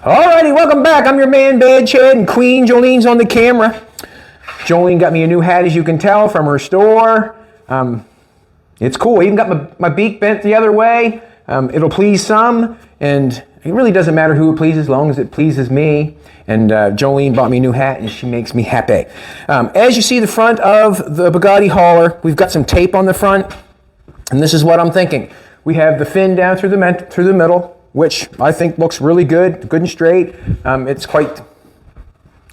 Alrighty, welcome back. I'm your man, Bad Chad, and Queen Jolene's on the camera. Jolene got me a new hat, as you can tell, from her store. It's cool. I even got my beak bent the other way. It'll please some, and it really doesn't matter who it pleases as long as it pleases me. And Jolene bought me a new hat, and she makes me happy. As you see the front of the Bugatti hauler, we've got some tape on the front, and this is what I'm thinking. We have the fin down through the middle, which I think looks really good and straight.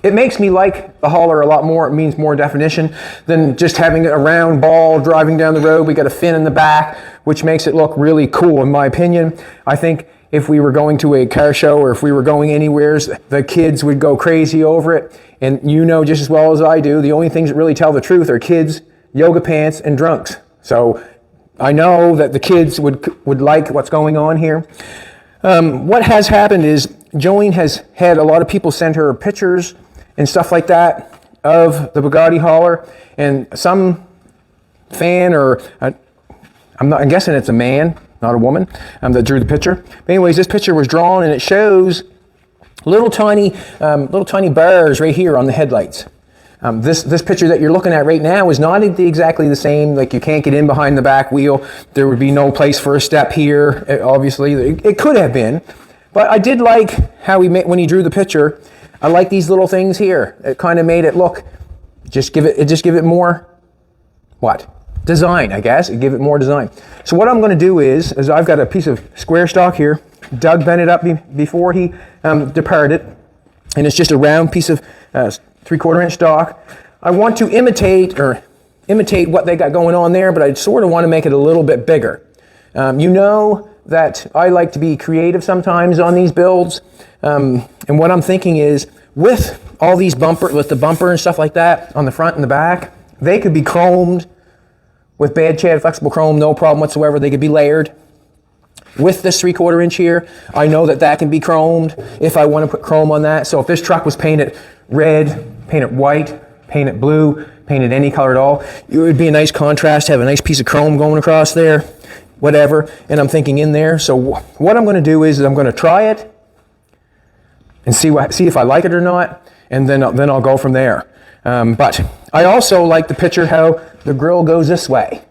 It makes me like the hauler a lot more. It means more definition than just having a round ball driving down the road. We got a fin in the back, which makes it look really cool, in my opinion. I think if we were going to a car show or if we were going anywhere, the kids would go crazy over it. And you know just as well as I do, the only things that really tell the truth are kids, yoga pants, and drunks. So I know that the kids would like what's going on here. What has happened is Jolene has had a lot of people send her pictures and stuff like that of the Bugatti hauler, and some fan I'm guessing it's a man, not a woman, that drew the picture. But anyways, this picture was drawn, and it shows little tiny bars right here on the headlights. This picture that you're looking at right now is not exactly the same. Like, you can't get in behind the back wheel. There would be no place for a step here. Obviously, it could have been, but I did like how when he drew the picture. I like these little things here. It kind of made it look, just give it more, design, I guess. Give it more design. So what I'm going to do is I've got a piece of square stock here. Doug bent it up before he departed, and it's just a round piece of 3/4 inch stock. I want to imitate what they got going on there, but I sort of want to make it a little bit bigger. You know that I like to be creative sometimes on these builds, and what I'm thinking is with all these with the bumper and stuff like that on the front and the back, they could be chromed with Bad Chad flexible chrome, no problem whatsoever. They could be layered. With this 3/4 inch here, I know that can be chromed if I want to put chrome on that. So if this truck was painted red, painted white, painted blue, painted any color at all, it would be a nice contrast, have a nice piece of chrome going across there, whatever. And I'm thinking in there. So what I'm going to do is I'm going to try it and see if I like it or not, and then I'll go from there. But I also like the picture how the grill goes this way.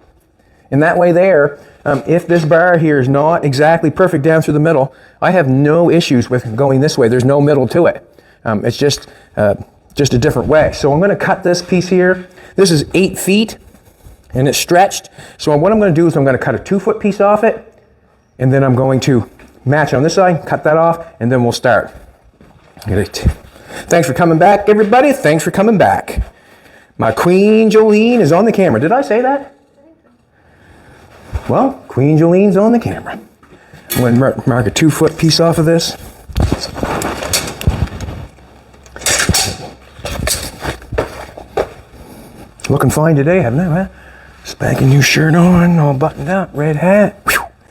And that way there, if this bar here is not exactly perfect down through the middle, I have no issues with going this way. There's no middle to it. It's just a different way. So I'm going to cut this piece here. This is 8 feet, and it's stretched. So what I'm going to do is I'm going to cut a 2-foot piece off it, and then I'm going to match on this side, cut that off, and then we'll start. Thanks for coming back, everybody. Thanks for coming back. My Queen Jolene is on the camera. Did I say that? Well, Queen Jolene's on the camera. I'm going to mark a 2-foot piece off of this. Looking fine today, haven't I? Huh? Spanking new shirt on, all buttoned up, red hat.